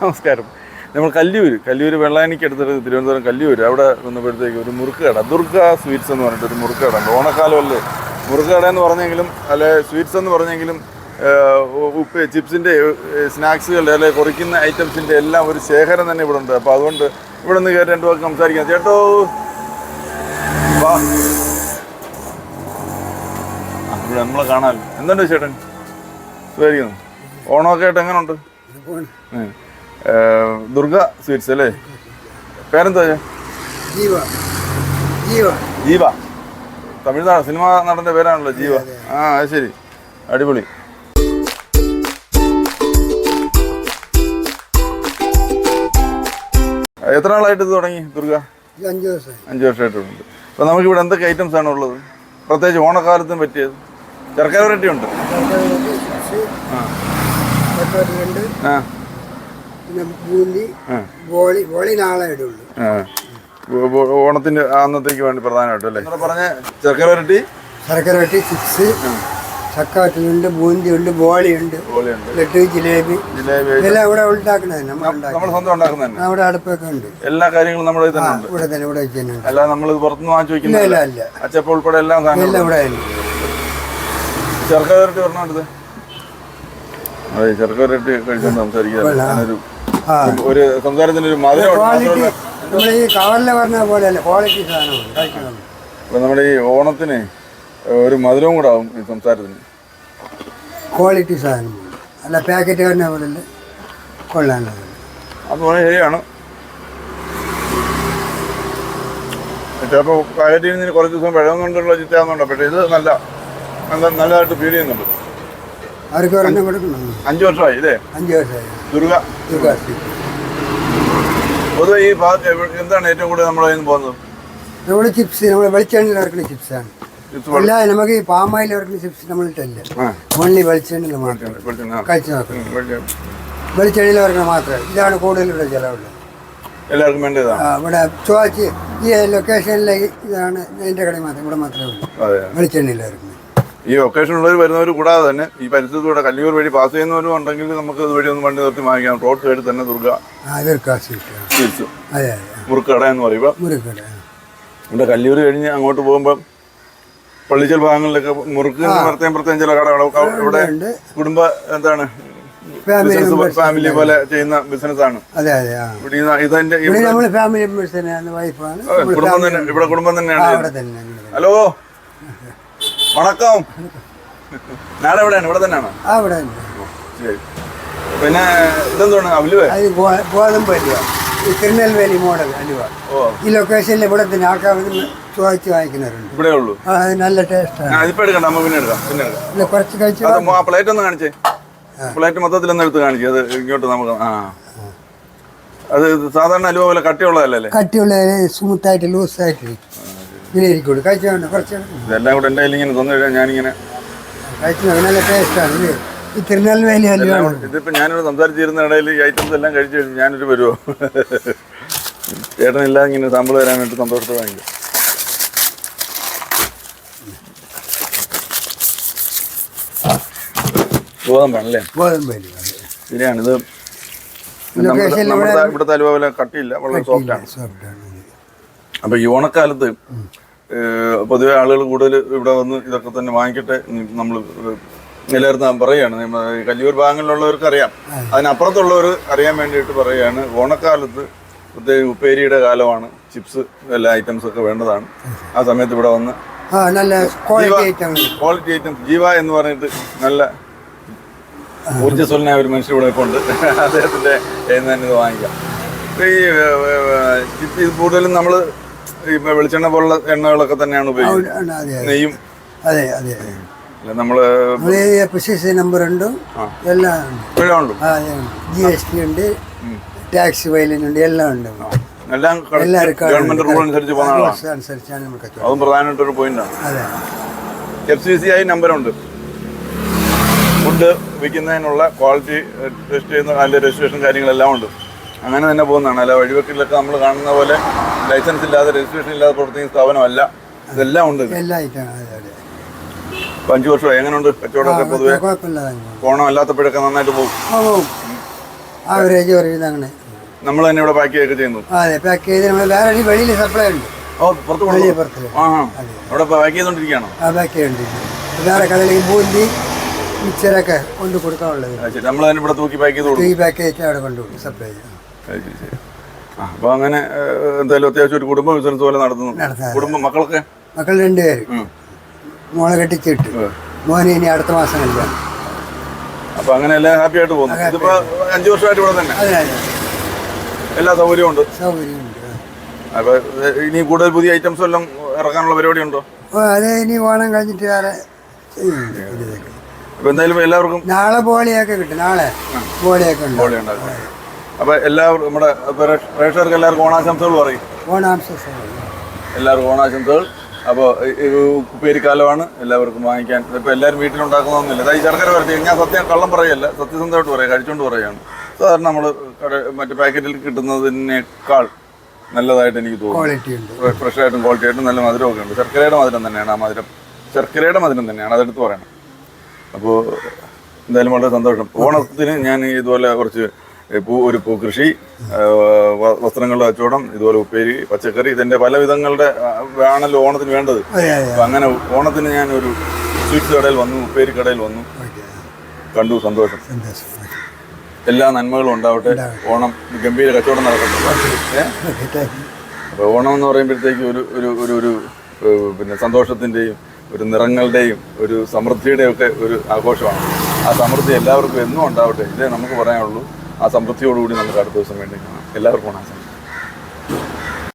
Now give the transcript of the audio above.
നമസ്കാരം. നമ്മൾ കല്ലൂർ വെള്ളാനിക്ക് അടുത്തൊരു തിരുവനന്തപുരം കല്ലൂർ അവിടെ വന്നപ്പോഴത്തേക്ക് ഒരു മുറുക്ക് കട, ദുർഗ സ്വീറ്റ്സ് എന്ന് പറഞ്ഞിട്ട് ഒരു മുറുക്ക് കട ഉണ്ട്. ഓണക്കാലമല്ലേ, മുറുക്ക് കട എന്ന് പറഞ്ഞെങ്കിലും അല്ലെ സ്വീറ്റ്സ് എന്ന് പറഞ്ഞെങ്കിലും ഉപ്പ് ചിപ്സിൻ്റെ സ്നാക്സുകളുടെ അല്ലെ കുറയ്ക്കുന്ന ഐറ്റംസിൻ്റെ എല്ലാം ഒരു ശേഖരം തന്നെ ഇവിടെ ഉണ്ട്. അപ്പോൾ അതുകൊണ്ട് ഇവിടെ നിന്ന് കയറി രണ്ടു വാക്ക് സംസാരിക്കാം. ചേട്ടോ വാ, ഇവിടെ നമ്മളെ കാണാമല്ലോ. എന്തുണ്ട് ചേട്ടൻ? സുഖമായിരിക്കുന്നു. ഓണമൊക്കെ ആയിട്ട് എങ്ങനെയുണ്ട്? ദുർഗ സ്വീറ്റ്സ് അല്ലേ? പേരെന്താ? ജീവ. തമിഴ്നാട് സിനിമ നടൻ്റെ പേരാണല്ലോ ജീവ. ആ അത് ശരി, അടിപൊളി. എത്ര നാളായിട്ട് ഇത് തുടങ്ങി ദുർഗ? 5 വർഷമായിട്ടുണ്ട്. അപ്പോൾ നമുക്കിവിടെ എന്തൊക്കെ ഐറ്റംസ് ആണ് ഉള്ളത്? പ്രത്യേകിച്ച് ഓണക്കാലത്തും പറ്റിയത് ശർക്കര വരട്ടി ഉണ്ട്. ആ ഓണത്തിന്റെ അന്നത്തേക്ക് വേണ്ടി പ്രധാനമായിട്ടും അല്ലേ പറഞ്ഞ ശർക്കര വരട്ടി ചിപ്സ്, ചക്കാറ്റുണ്ട്, ബൂന്തി ഉണ്ട്, ബോളിയുണ്ട്, ലഡ്ഡു, ജിലേബി ഇതെല്ലാം ഇവിടെ ഉണ്ടാക്കുന്നത്. നമ്മൾ സ്വന്തം ഉണ്ടാക്കുന്നത് അവിടെ അടുപ്പൊക്കെ ഉണ്ട്. എല്ലാ കാര്യങ്ങളും നമ്മുടെ ഇവിടെ തന്നെ വെക്കുന്നുണ്ട്. അല്ല നമ്മൾ പുറത്തുനിന്ന് വാങ്ങിച്ചു വെക്കുന്നില്ല. അച്ചപ്പ ഉൾപ്പെടെ എല്ലാം ഇവിടെ ശർക്കര വരട്ടി പറഞ്ഞത്. അതെ, ശർക്കര വരട്ടി കഴിച്ചുകൊണ്ട് സംസാരിക്കുക. ഒരു സംസാരത്തിന് ഒരു മധുരം. നമ്മൾ ഈ കവറിൽ പറഞ്ഞ പോലെയല്ല, ക്വാളിറ്റി സാധനമാണ്. അപ്പൊ നമ്മുടെ ഈ ഓണത്തിന് ഒരു മധുരവും കൂടെ ആവും ഈ സംസാരത്തിന്. ക്വാളിറ്റി സാധനം അല്ല, പാക്കറ്റ് പറഞ്ഞ പോലെയല്ല, കൊള്ളാനുള്ളത്. അത് പറഞ്ഞാൽ ശരിയാണ്. ചിലപ്പോൾ പാക്കറ്റിൽ നിന്ന് കുറച്ച് ദിവസം വെള്ളം കൊണ്ടുള്ള ചിത്താകുന്നുണ്ട്. പക്ഷേ ഇത് നല്ലതായിട്ട് ഫീൽ ചെയ്യുന്നുണ്ട്. അവർക്ക് ഒരെണ്ണം കൊടുക്കണം. 5 വർഷമായി ഇല്ലേ? 5 വർഷമായി. ദുർഗ. പൊതുവെ ഈ ഭാഗത്ത് എന്താണ് ഏറ്റവും കൂടുതൽ നമ്മുടെ കയ്യിൽ നിന്ന് പോകുന്നത്? നമ്മുടെ ചിപ്സ്, നമ്മൾ വെളിച്ചെണ്ണയിൽ ഇറക്കുന്ന ചിപ്സാണ്. അല്ല, നമുക്ക് ഈ പാമായിൽ ഇറക്കുന്ന ചിപ്സ് നമ്മളിട്ടല്ല, ഓൺലി വെളിച്ചെണ്ണയിൽ മാത്രം കഴിച്ചു നോക്കണം. വെളിച്ചെണ്ണയിൽ ഇറക്കുന്ന മാത്രമേ. ഇതാണ് കൂടുതൽ ഇവിടെ ചിലവുള്ളത്. എല്ലാവർക്കും വേണ്ടതാണ്. ഇവിടെ ചോദിച്ച് ഈ ലൊക്കേഷനിലേക്ക് ഇതാണ് എൻ്റെ കടയിൽ മാത്രം, ഇവിടെ മാത്രമേ ഉള്ളൂ വെളിച്ചെണ്ണയിൽ ഇറക്കുന്നത്. ഈ ഒക്കേഷൻ ഉള്ളവർ വരുന്നവർ കൂടാതെ തന്നെ ഈ പരിസരത്തൂടെ കല്ലൂർ വഴി പാസ് ചെയ്യുന്നവരും ഉണ്ടെങ്കിൽ നമുക്ക് ഇതുവഴി ഒന്ന് വണ്ടി നിർത്തി വാങ്ങിക്കാം. റോഡ് സൈഡിൽ തന്നെ ദുർഗ സ്വീറ്റ്സ് മുറുക്കട എന്ന് പറയുമ്പോൾ ഇവിടെ കല്ലൂർ കഴിഞ്ഞ് അങ്ങോട്ട് പോകുമ്പോൾ പള്ളിച്ചൽ ഭാഗങ്ങളിലൊക്കെ മുറുക്ക് പ്രത്യേകം ചില കടകൾ ഇവിടെ കുടുംബ എന്താണ് ഫാമിലി പോലെ ചെയ്യുന്ന ബിസിനസ്സാണ്. ഇവിടെ കുടുംബം തന്നെയാണ്. ഹലോ, വണക്കം. നാളെ എവിടെയാണ്? ഇവിടെ തന്നെയാണോ? ശരി. പിന്നെ ഇതെന്താണ് അലുവ? ഗോതമ്പ് അലുവ, തിരുനെൽവേലി മോഡൽ അലുവ. ഈ ലൊക്കേഷനിൽ ഇവിടെ തന്നെ ആൾക്കാർ ചോദിച്ച് വാങ്ങിക്കുന്നവരുണ്ട്. ഇവിടെ ഉള്ളൂ. നല്ല ടേസ്റ്റാണ്. ഇപ്പൊ എടുക്കണ്ട, നമ്മ പിന്നെ എടുക്കാം. കുറച്ച് കഴിച്ചു. പ്ലേറ്റ് ഒന്ന് കാണിച്ചേ. പ്ലേറ്റ് മൊത്തത്തിൽ ഒന്ന് എടുത്ത് കാണിച്ചേ. അത് ഇങ്ങോട്ട് നമുക്ക് അത് സാധാരണ അലുവ പോലെ കട്ടിയുള്ളതല്ലേ? കട്ടിയുള്ള സ്മൂത്തായിട്ട് ലൂസായിട്ട് ഇങ്ങനെ ഇരിക്കുള്ളൂ. കഴിച്ചു കുറച്ച് ഇതെല്ലാം കൂടെ എൻ്റെ കയ്യിൽ ഇങ്ങനെ തന്നു കഴിഞ്ഞാൽ ഞാനിങ്ങനെ കഴിച്ചു. നല്ല ടേസ്റ്റാണ് ഇത്. ഈ തിരുനെൽവേലി അലുവ. ഇതിപ്പോ ഞാനിവിടെ സംസാരിച്ചിരുന്ന ഇടയിൽ ഈ ഐറ്റംസ് എല്ലാം കഴിച്ചു കഴിഞ്ഞു ഞാനൊരു വരുമോ? ചേട്ടനില്ലാതെ ഇങ്ങനെ സാമ്പിൾ തരാനായിട്ട് സന്തോഷത്തോടെ വാങ്ങിക്കും. ഗോതമ്പാണല്ലേ? ഗോതമ്പ് ശരിയാണ്. ഇത് ഇവിടുത്തെ അലുവ പോലെ കട്ടിയില്ല, വളരെ സോഫ്റ്റാണ്. അപ്പോൾ ഈ ഓണക്കാലത്ത് പൊതുവെ ആളുകൾ കൂടുതൽ ഇവിടെ വന്ന് ഇതൊക്കെ തന്നെ വാങ്ങിക്കട്ടെ നമ്മൾ നിലനിർത്താൻ പറയുകയാണ്. കല്ലൂർ ഭാഗങ്ങളിലുള്ളവർക്ക് അറിയാം, അതിനപ്പുറത്തുള്ളവർ അറിയാൻ വേണ്ടിയിട്ട് പറയുകയാണ്. ഓണക്കാലത്ത് പ്രത്യേക ഉപ്പേരിയുടെ കാലമാണ്. ചിപ്സ് എല്ലാ ഐറ്റംസ് ഒക്കെ വേണ്ടതാണ്. ആ സമയത്ത് ഇവിടെ വന്ന് ക്വാളിറ്റി ഐറ്റംസ് ജീവ എന്ന് പറഞ്ഞിട്ട് നല്ല ഊർജ്ജസ്വലനായ ഒരു മനുഷ്യർ ഇവിടെ ഇപ്പോൾ ഉണ്ട്. അദ്ദേഹത്തിൻ്റെ കയ്യിൽ നിന്ന് ഇത് വാങ്ങിക്കാം. ഈ കൂടുതലും നമ്മൾ ഈ വെളിച്ചെണ്ണ പോലുള്ള എണ്ണകളൊക്കെ തന്നെയാണ് ഉപയോഗിക്കുന്നത്. നെയ്യും നമ്മള് നമ്പർ ഉണ്ട്, എല്ലാം ഉണ്ട്. GST ഉണ്ട്, ടാക്സ് ഫയലിനുണ്ട്, എല്ലാം ഉണ്ട്. ഗവൺമെന്റ് റൂൾ അനുസരിച്ച് അനുസരിച്ചാണ് നമുക്ക്. അതും പ്രധാനമായിട്ടൊരു പോയിന്റാണ്. FCCI നമ്പറുണ്ട്. ഫുഡ് വിൽക്കുന്നതിനുള്ള ക്വാളിറ്റി ടെസ്റ്റ് ചെയ്യുന്ന അതിൻ്റെ രജിസ്ട്രേഷൻ കാര്യങ്ങളെല്ലാം ഉണ്ട്. അങ്ങനെ തന്നെ പോകുന്നതാണ്. അല്ല വഴിവെക്കിലൊക്കെ നമ്മൾ കാണുന്ന പോലെ ലൈസൻസ് ഇല്ലാതെ രജിസ്ട്രേഷൻ ഇല്ലാതെ പ്രവർത്തിക്കുന്ന സ്ഥാപനമല്ല. ഇതെല്ലാം ഉണ്ട്. 5 വർഷമായി. എങ്ങനെയുണ്ട് കച്ചവടമൊക്കെ? പൊതുവെ ഓണം അല്ലാത്തപ്പോഴൊക്കെ നന്നായിട്ട് പോകും. ആവറേജ് പറയുന്നത് അങ്ങനെ. നമ്മൾ തന്നെ ഇവിടെ പാക്ക് ഒക്കെ ചെയ്യുന്നു. അതെ, പാക്ക് ചെയ്ത് നമ്മൾ വേറെ വെളിയിൽ സപ്ലൈ ഉണ്ട്. ഓ, പുറത്ത് പുറത്ത് അവിടെ പാക്ക് ചെയ്തോണ്ടിരിക്കുകയാണോ? ആ, പാക്ക് ചെയ്തോണ്ടിരിക്കും. വേറെ കടയിലേക്ക് ബൂന്തി മിക്സറൊക്കെ കൊണ്ട് കൊടുക്കാനുള്ളത് നമ്മൾ തന്നെ ഇവിടെ തൂക്കി പാക്ക് ചെയ്ത് കൊടുക്കും. ഈ പാക്ക് ചെയ്തിട്ട് അവിടെ കൊണ്ടുപോകും സപ്ലൈ ചെയ്യാം. അപ്പൊ അങ്ങനെ എന്തായാലും അത്യാവശ്യം ഒരു കുടുംബ ബിസിനസ് പോലെ നടത്തുന്നു. കുടുംബം മക്കളൊക്കെ? മക്കൾ 2 പേര്. മോളെ കെട്ടിച്ചിട്ട്, മോനെ ഇനി അടുത്ത മാസം കല്യാണം. അപ്പൊ അങ്ങനെ എല്ലാം ഹാപ്പി ആയിട്ട് പോകുന്നു. ഇതിപ്പോ 5 വർഷമായിട്ട് ഇവിടെ തന്നെ എല്ലാ സൗകര്യവും ഉണ്ട്. അപ്പൊ ഇനി കൂടുതൽ പുതിയ ഐറ്റംസ് എല്ലാം ഇറക്കാനുള്ള പരിപാടി ഉണ്ടോ? അതെ, ഇനി ഓണം കഴിഞ്ഞിട്ട് വേറെ. അപ്പൊ എന്തായാലും എല്ലാവർക്കും നാളെ ബോളിയൊക്കെ കിട്ടും. നാളെ ബോളിയൊക്കെ ഉണ്ട്. ബോളി ഉണ്ടാക്കും. അപ്പൊ എല്ലാവർക്കും നമ്മുടെ പ്രേക്ഷകർക്ക് എല്ലാവർക്കും ഓണാശംസകൾ പറയും. ഓണാശംസകൾ. എല്ലാവർക്കും ഓണാശംസകൾ. അപ്പോൾ ഉപ്പേരിക്കാലമാണ്, എല്ലാവർക്കും വാങ്ങിക്കാൻ. ഇപ്പോൾ എല്ലാവരും വീട്ടിലുണ്ടാക്കുന്നൊന്നുമില്ല. ഈ ശർക്കര വരട്ടി ഞാൻ സത്യം കള്ളം പറയല്ല, സത്യസന്ധമായിട്ട് പറയാം, കഴിച്ചുകൊണ്ട് പറയുകയാണ്. സാധാരണ നമ്മൾ മറ്റു പാക്കറ്റിൽ കിട്ടുന്നതിനേക്കാൾ നല്ലതായിട്ട് എനിക്ക് തോന്നുന്നു. ഫ്രഷ് ആയിട്ടും ക്വാളിറ്റി ആയിട്ടും നല്ല മധുരമൊക്കെ ഉണ്ട്. ശർക്കരയുടെ മധുരം തന്നെയാണ് ആ മധുരം. ശർക്കരയുടെ മധുരം തന്നെയാണ്, അതെടുത്ത് പറയണം. അപ്പോൾ എന്തായാലും വളരെ സന്തോഷം. ഓണത്തിന് ഞാൻ ഇതുപോലെ കുറച്ച് ഒരു പൂക്കൃഷി, വസ്ത്രങ്ങളുടെ കച്ചവടം, ഇതുപോലെ ഉപ്പേരി, പച്ചക്കറി, ഇതിന്റെ പല വിധങ്ങളുടെ ആണല്ലോ ഓണത്തിന് വേണ്ടത്. അപ്പം അങ്ങനെ ഓണത്തിന് ഞാൻ ഒരു സ്വീറ്റ്സ് കടയിൽ വന്നു, ഉപ്പേരി കടയിൽ വന്നു, കണ്ടു. സന്തോഷം. എല്ലാ നന്മകളും ഉണ്ടാവട്ടെ. ഓണം ഗംഭീര കച്ചവടം നടക്കട്ടെ. അപ്പോൾ ഓണം എന്ന് പറയുമ്പോഴത്തേക്ക് ഒരു പിന്നെ സന്തോഷത്തിൻ്റെയും ഒരു നിറങ്ങളുടെയും ഒരു സമൃദ്ധിയുടെയും ഒക്കെ ഒരു ആഘോഷമാണ്. ആ സമൃദ്ധി എല്ലാവർക്കും എന്നും ഉണ്ടാവട്ടെ. ഇതേ നമുക്ക് പറയാനുള്ളൂ. ആ സമൃദ്ധിയോടുകൂടി നമുക്ക് അടുത്ത ദിവസം വേണ്ടി കാണാം. എല്ലാവർക്കും ഓണം.